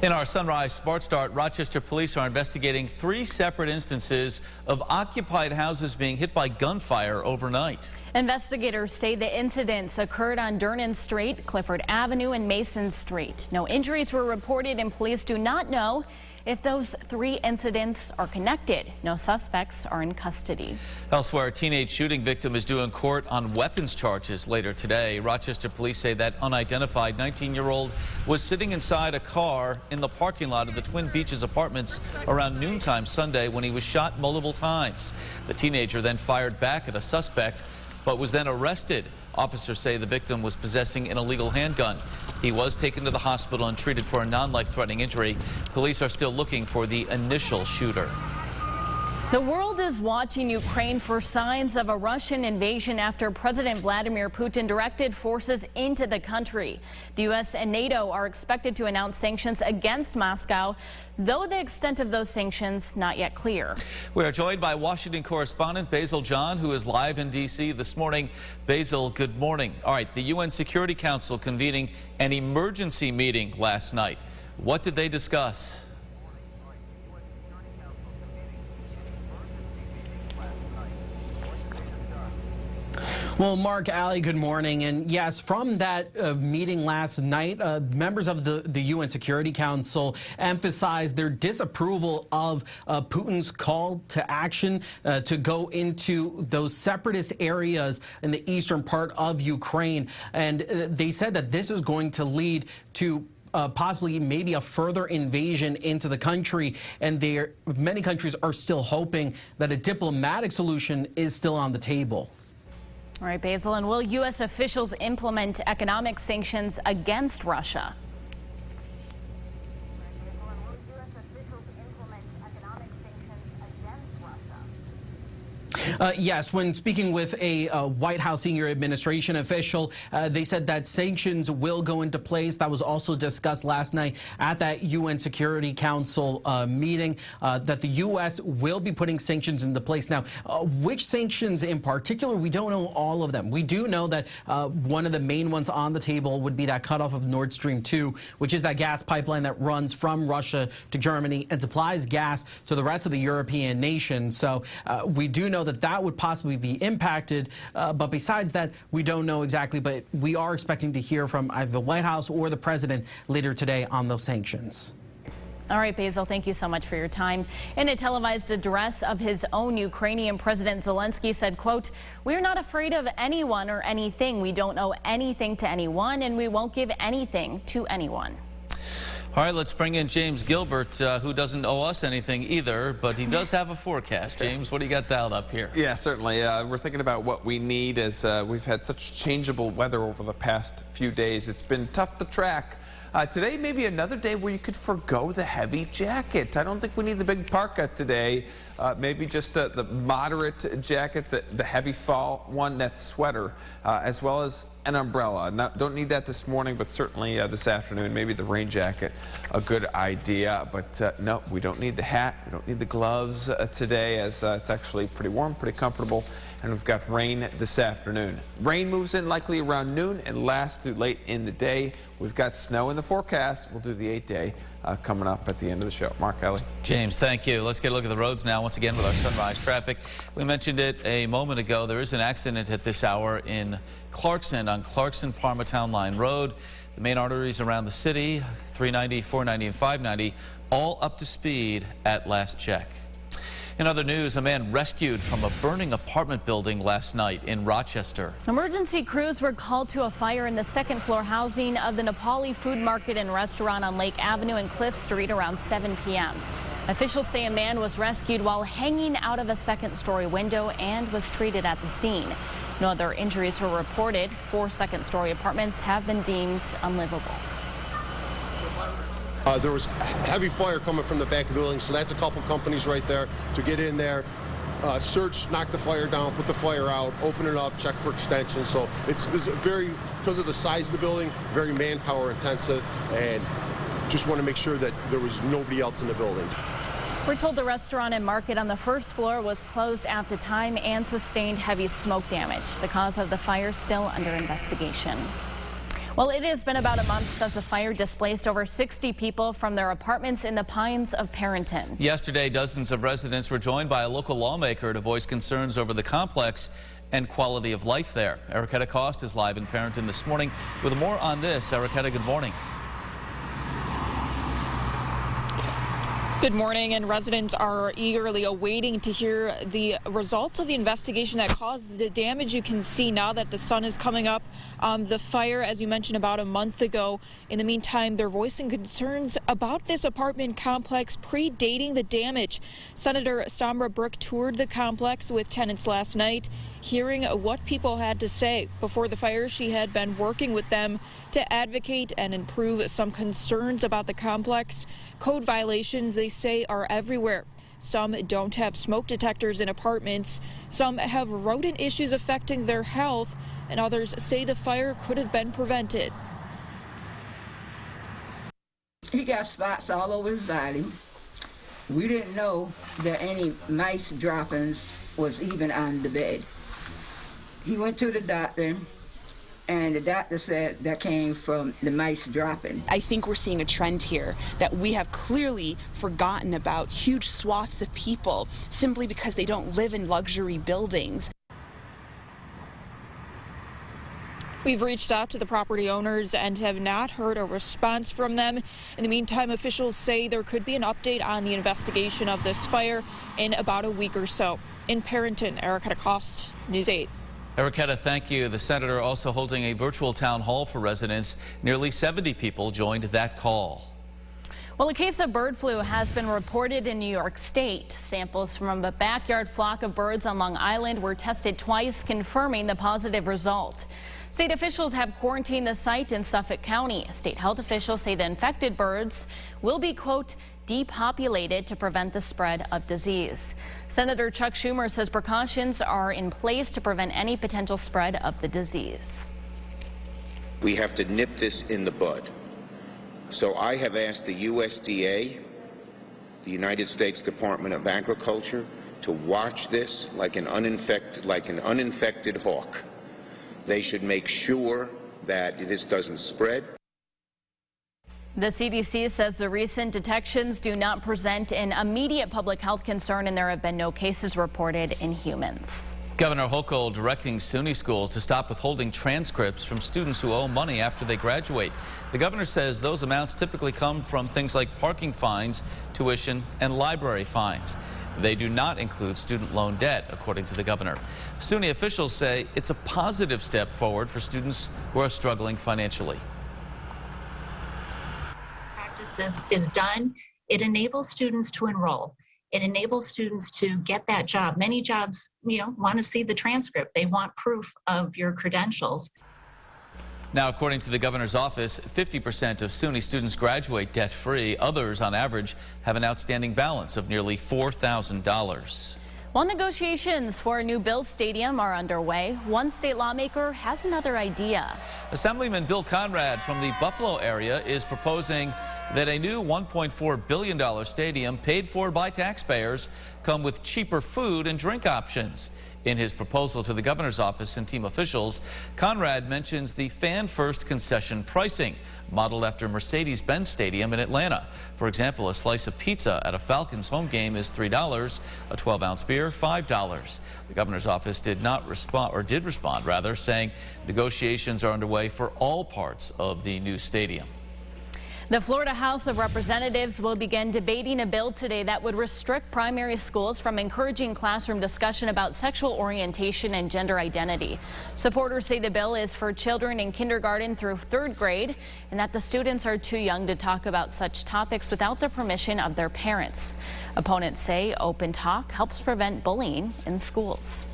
In our Sunrise Smart Start, Rochester police are investigating 3 separate instances of occupied houses being hit by gunfire overnight. Investigators say the incidents occurred on Durnan Street, Clifford Avenue, and Mason Street. No injuries were reported, and police do not know if those 3 incidents are connected. No suspects are in custody. Elsewhere, a teenage shooting victim is due in court on weapons charges later today. Rochester police say that unidentified 19-year-old was sitting inside a car in the parking lot of the Twin Beaches apartments around noontime Sunday when he was shot multiple times. The teenager then fired back at a suspect, but was then arrested. Officers say the victim was possessing an illegal handgun. He was taken to the hospital and treated for a non-life-threatening injury. Police are still looking for the initial shooter. The world is watching Ukraine for signs of a Russian invasion after President Vladimir Putin directed forces into the country. The U.S. and NATO are expected to announce sanctions against Moscow, though the extent of those sanctions not yet clear. We are joined by Washington correspondent Basil John, who is live in D.C. this morning. Basil, good morning. All right, the UN Security Council convening an emergency meeting last night. What did they discuss? Well, Mark, Allie, good morning. And yes, from that meeting last night, members of the UN Security Council emphasized their disapproval of Putin's call to action to go into those separatist areas in the eastern part of Ukraine. And they said that this is going to lead to possibly maybe a further invasion into the country, and many countries are still hoping that a diplomatic solution is still on the table. All right, Basil, and will U.S. officials implement economic sanctions against Russia? Yes, when speaking with a White House senior administration official, they said that sanctions will go into place. That was also discussed last night at that UN Security Council meeting, that the U.S. will be putting sanctions into place. Now, which sanctions in particular, we don't know all of them. We do know that one of the main ones on the table would be that cutoff of Nord Stream 2, which is that gas pipeline that runs from Russia to Germany and supplies gas to the rest of the European nations. So we do know that would possibly be impacted, but besides that, we don't know exactly, but we are expecting to hear from either the White House or the president later today on those sanctions. All right, Basil, thank you so much for your time. In a televised address of his own, Ukrainian President Zelensky said, quote, "We're not afraid of anyone or anything. We don't owe anything to anyone, and we won't give anything to anyone." All right, let's bring in James Gilbert, who doesn't owe us anything either, but he does have a forecast. James, what do you got dialed up here? Yeah, certainly. We're thinking about what we need as we've had such changeable weather over the past few days. It's been tough to track. Today may be another day where you could forgo the heavy jacket. I don't think we need the big parka today. Maybe just the moderate jacket, the heavy fall one, that sweater, as well as an umbrella. Don't need that this morning, but certainly this afternoon, maybe the rain jacket, a good idea. But no, we don't need the hat. We don't need the gloves today, as it's actually pretty warm, pretty comfortable. And we've got rain this afternoon. Rain moves in likely around noon and lasts through late in the day. We've got snow in the forecast. We'll do the 8-day coming up at the end of the show. Mark, Ellie. James, thank you. Let's get a look at the roads now once again with our sunrise traffic. We mentioned it a moment ago. There is an accident at this hour in Clarkson on Clarkson-Parma Line Road. The main arteries around the city, 390, 490, and 590, all up to speed at last check. In other news, a man rescued from a burning apartment building last night in Rochester. Emergency crews were called to a fire in the second-floor housing of the Nepali food market and restaurant on Lake Avenue and Cliff Street around 7 p.m. Officials say a man was rescued while hanging out of a second-story window and was treated at the scene. No other injuries were reported. 4 second-story apartments have been deemed unlivable. There was heavy fire coming from the back of the building, so that's a couple companies right there to get in there, search, knock the fire down, put the fire out, open it up, check for extensions. So it's because of the size of the building, very manpower intensive, and just want to make sure that there was nobody else in the building. We're told the restaurant and market on the first floor was closed at the time and sustained heavy smoke damage. The cause of the fire still under investigation. Well, it has been about a month since a fire displaced over 60 people from their apartments in the Pines of Perrinton. Yesterday, dozens of residents were joined by a local lawmaker to voice concerns over the complex and quality of life there. Erica Cost is live in Perrinton this morning with more on this. Erica, good morning. Good morning, and residents are eagerly awaiting to hear the results of the investigation that caused the damage. You can see now that the sun is coming up on the fire, as you mentioned, about a month ago. In the meantime, they're voicing concerns about this apartment complex predating the damage. Senator Samra Brooke toured the complex with tenants last night, hearing what people had to say. Before the fire, she had been working with them to advocate and improve some concerns about the complex. Code violations, they say, are everywhere. Some don't have smoke detectors in apartments. Some have rodent issues affecting their health, and others say the fire could have been prevented. He got spots all over his body. We didn't know that any mice droppings was even on the bed. He went to the doctor, and the doctor said that came from the mice dropping. I think we're seeing a trend here that we have clearly forgotten about huge swaths of people simply because they don't live in luxury buildings. We've reached out to the property owners and have not heard a response from them. In the meantime, officials say there could be an update on the investigation of this fire in about a week or so. In Perrinton, Erica Cost, News 8. Erica, thank you. The senator also holding a virtual town hall for residents. Nearly 70 people joined that call. Well, a case of bird flu has been reported in New York State. Samples from a backyard flock of birds on Long Island were tested twice, confirming the positive result. State officials have quarantined the site in Suffolk County. State health officials say the infected birds will be, quote, depopulated to prevent the spread of disease. Senator Chuck Schumer says precautions are in place to prevent any potential spread of the disease. We have to nip this in the bud. So I have asked the USDA, the United States Department of Agriculture, to watch this like an uninfected hawk. They should make sure that this doesn't spread. The CDC says the recent detections do not present an immediate public health concern, and there have been no cases reported in humans. Governor Hochul directing Suny schools to stop withholding transcripts from students who owe money after they graduate. The governor says those amounts typically come from things like parking fines, tuition, and library fines. They do not include student loan debt, according to the governor. Suny officials say it's a positive step forward for students who are struggling financially. Is done, it enables students to enroll. It enables students to get that job. Many jobs, want to see the transcript. They want proof of your credentials. Now, according to the governor's office, 50% of SUNY students graduate debt-free. Others, on average, have an outstanding balance of nearly $4,000. While negotiations for a new Bills stadium are underway, one state lawmaker has another idea. Assemblyman Bill Conrad from the Buffalo area is proposing that a new $1.4 billion stadium paid for by taxpayers come with cheaper food and drink options. In his proposal to the governor's office and team officials, Conrad mentions the fan-first concession pricing, modeled after Mercedes-Benz Stadium in Atlanta. For example, a slice of pizza at a Falcons home game is $3, a 12-ounce beer, $5. The governor's office did respond, saying negotiations are underway for all parts of the new stadium. The Florida House of Representatives will begin debating a bill today that would restrict primary schools from encouraging classroom discussion about sexual orientation and gender identity. Supporters say the bill is for children in kindergarten through 3rd grade and that the students are too young to talk about such topics without the permission of their parents. Opponents say open talk helps prevent bullying in schools.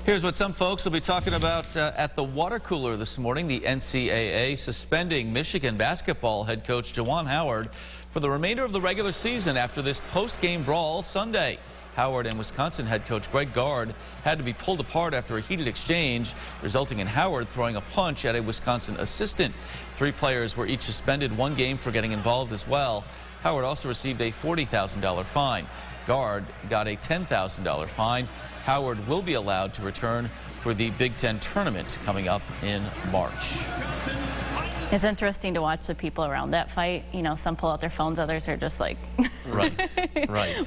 Here's what some folks will be talking about at the water cooler this morning. The NCAA suspending Michigan basketball head coach Juwan Howard for the remainder of the regular season after this post-game brawl Sunday. Howard and Wisconsin head coach Greg Gard had to be pulled apart after a heated exchange, resulting in Howard throwing a punch at a Wisconsin assistant. 3 players were each suspended 1 game for getting involved as well. Howard also received a $40,000 fine. Gard got a $10,000 fine. Howard will be allowed to return for the Big Ten tournament coming up in March. It's interesting to watch the people around that fight. You know, some pull out their phones, others are just like, right.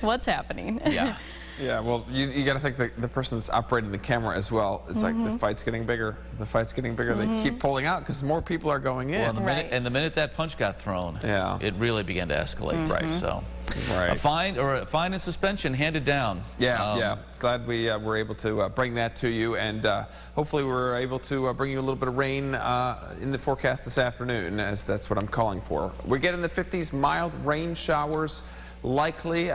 What's happening? Yeah. Yeah, well, you got to think the person that's operating the camera as well. It's like the fight's getting bigger. The fight's getting bigger. They keep pulling out because more people are going in. Well, the minute that punch got thrown, it really began to escalate. Right. So, a fine and suspension handed down. Yeah, Glad we were able to bring that to you, and hopefully we're able to bring you a little bit of rain in the forecast this afternoon, as that's what I'm calling for. We get in the 50s, mild rain showers. Likely,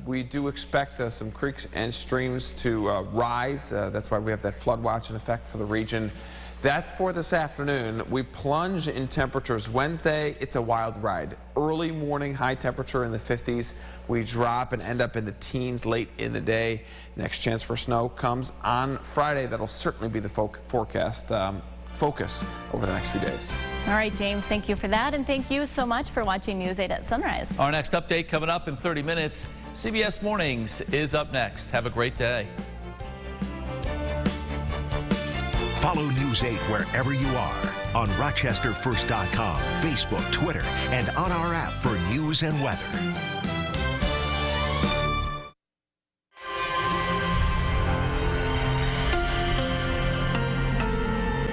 we do expect some creeks and streams to rise. That's why we have that flood watch in effect for the region. That's for this afternoon. We plunge in temperatures. Wednesday, it's a wild ride. Early morning, high temperature in the 50s. We drop and end up in the teens late in the day. Next chance for snow comes on Friday. That'll certainly be the forecast focus over the next few days. All right, James, thank you for that, and thank you so much for watching News 8 at Sunrise. Our next update coming up in 30 minutes. CBS Mornings is up next. Have a great day. Follow News 8 wherever you are on RochesterFirst.com, Facebook, Twitter, and on our app for news and weather.